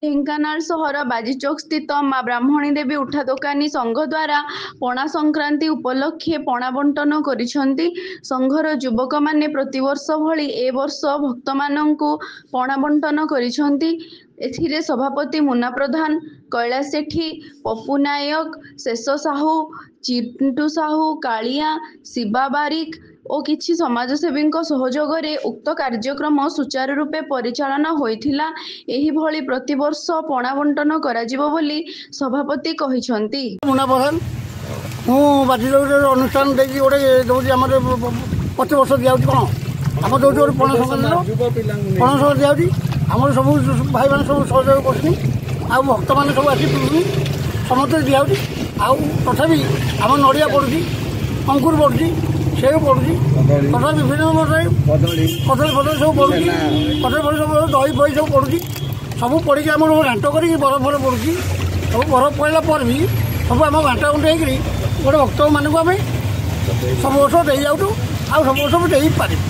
ଢେଙ୍କାନାଳ ସହର ବାଜିଚୌକ ସ୍ଥିତ ମା ବ୍ରାହ୍ମଣୀ ଦେବୀ ଉଠା ଦୋକାନୀ ସଂଘ ଦ୍ୱାରା ପଣା ସଂକ୍ରାନ୍ତି ଉପଲକ୍ଷେ ପଣା ବଣ୍ଟନ କରିଛନ୍ତି। ସଂଘର ଯୁବକମାନେ ପ୍ରତିବର୍ଷ ଭଳି ଏ ବର୍ଷ ଭକ୍ତମାନଙ୍କୁ ପଣା ବଣ୍ଟନ କରିଛନ୍ତି। ଏଥିରେ ସଭାପତି ମୁନା ପ୍ରଧାନ, କୈଳାସ ସେଠୀ, ପପୁ ନାୟକ, ଶେଷ ସାହୁ, ଚିଣ୍ଟୁ ସାହୁ, କାଳିଆ, ଶିବା ବାରିକ ଓ କିଛି ସମାଜସେବୀଙ୍କ ସହଯୋଗରେ ଉକ୍ତ କାର୍ଯ୍ୟକ୍ରମ ସୁଚାରୁ ରୂପେ ପରିଚାଳନା ହୋଇଥିଲା। ଏହିଭଳି ପ୍ରତିବର୍ଷ ପଣା ବଣ୍ଟନ କରାଯିବ ବୋଲି ସଭାପତି କହିଛନ୍ତି। ମୁନା ପ୍ରଧାନ, ମୁଁ ବାଜିଚୌକରେ ଅନୁଷ୍ଠାନ ଦେଇକି ଗୋଟେ ଦେଉଛି। ଆମର ପ୍ରତିବର୍ଷ ଦିଆଯାଉଛି କ'ଣ ଆମର ଦେଉଛି ଗୋଟେ ପଣା ସଂକ୍ରାନ୍ତି ଦିଆଯାଉଛି। ଆମର ସବୁ ଭାଇମାନେ ସବୁ ସହଯୋଗ କରୁଛନ୍ତି। ଆଉ ଭକ୍ତମାନେ ସବୁ ଆସି ପିଉଛନ୍ତି, ସମସ୍ତେ ଦିଆଯାଉଛି। ଆଉ ତଥାପି ଆମ ନଡ଼ିଆ ପଡ଼ୁଛି, ଅଙ୍କୁର ପଡ଼ୁଛି, ସେଉ ପଡ଼ୁଛି, ତଥାପି ବିଭିନ୍ନ କଦଳୀ ଫଦଳୀ ସବୁ ପଡ଼ୁଛି, କଦଳୀ ଫଦଳୀ ସବୁ ଦହି ଫହି ସବୁ ପଡ଼ୁଛି। ସବୁ ପଡ଼ିକି ଆମର ଘାଣ୍ଟ କରିକି ବରଫ ଫରଫ ପଡ଼ୁଛି। ସବୁ ବରଫ ପଡ଼ିଲା ପରେ ବି ସବୁ ଆମ ଘାଣ୍ଟା ଘୁଣ୍ଟ ହେଇକିରି ଗୋଟେ ଭକ୍ତମାନଙ୍କୁ ଆମେ ସବୁ ବର୍ଷ ଦେଇଯାଉଛୁ। ଆଉ ସବୁ ବର୍ଷ ବି ଦେଇପାରିବୁ।